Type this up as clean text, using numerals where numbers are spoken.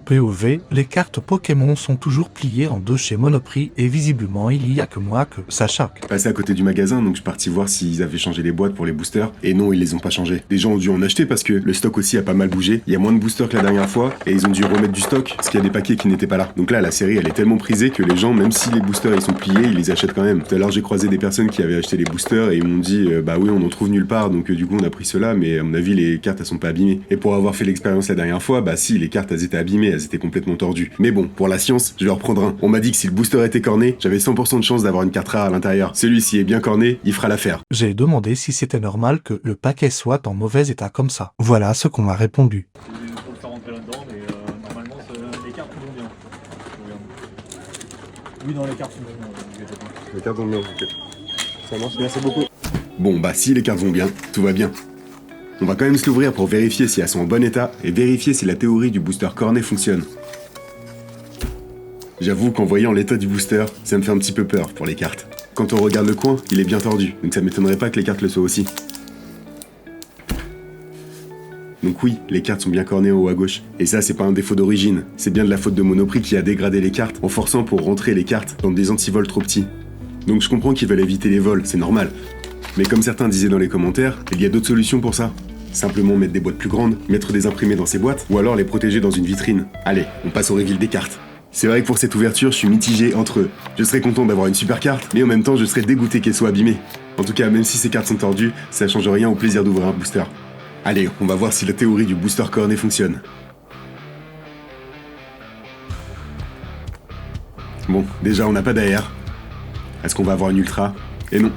POV, les cartes Pokémon sont toujours pliées en deux chez Monoprix et visiblement il y a que moi que ça choque. Passé à côté du magasin, donc je suis parti voir s'ils avaient changé les boîtes pour les boosters, et non, ils les ont pas changés. Les gens ont dû en acheter parce que le stock aussi a pas mal bougé, il y a moins de boosters que la dernière fois, et ils ont dû remettre du stock, parce qu'il y a des paquets qui n'étaient pas là. Donc là, la série, elle est tellement prisée que les gens, même si les boosters ils sont pliés, ils les achètent quand même. Tout à l'heure, j'ai croisé des personnes qui avaient acheté les boosters, et ils m'ont dit, bah oui, on en trouve nulle part, donc du coup, on a pris ceux-là, mais à mon avis, les cartes, elles sont pas abîmées. Et pour avoir fait l'expérience la dernière fois, bah si, les cartes, elles étaient abîmées, elles étaient complètement tordues. Mais bon, pour la science, je vais en reprendre un. On m'a dit que si le booster était corné, j'avais 100% de chance d'avoir une carte rare à l'intérieur. Celui-ci est bien corné, il fera l'affaire. J'ai demandé si c'était normal que le paquet soit en mauvais état comme ça. Voilà ce qu'on m'a répondu. Faut le faire rentrer là-dedans, mais normalement les cartes vont bien. Oui, non, les cartes sont bien. Les cartes vont bien, ok. Ça marche, merci beaucoup. Bon, bah si les cartes vont bien, tout va bien. On va quand même se l'ouvrir pour vérifier si elles sont en bon état et vérifier si la théorie du booster corné fonctionne. J'avoue qu'en voyant l'état du booster, ça me fait un petit peu peur pour les cartes. Quand on regarde le coin, il est bien tordu, donc ça m'étonnerait pas que les cartes le soient aussi. Donc oui, les cartes sont bien cornées en haut à gauche. Et ça, c'est pas un défaut d'origine, c'est bien de la faute de Monoprix qui a dégradé les cartes en forçant pour rentrer les cartes dans des antivols trop petits. Donc je comprends qu'ils veulent éviter les vols, c'est normal. Mais comme certains disaient dans les commentaires, il y a d'autres solutions pour ça. Simplement mettre des boîtes plus grandes, mettre des imprimés dans ces boîtes, ou alors les protéger dans une vitrine. Allez, on passe au reveal des cartes. C'est vrai que pour cette ouverture, je suis mitigé entre eux. Je serais content d'avoir une super carte, mais en même temps, je serais dégoûté qu'elle soit abîmée. En tout cas, même si ces cartes sont tordues, ça change rien au plaisir d'ouvrir un booster. Allez, on va voir si la théorie du booster corné fonctionne. Bon, déjà, on n'a pas d'AR. Est-ce qu'on va avoir une ultra? Et non,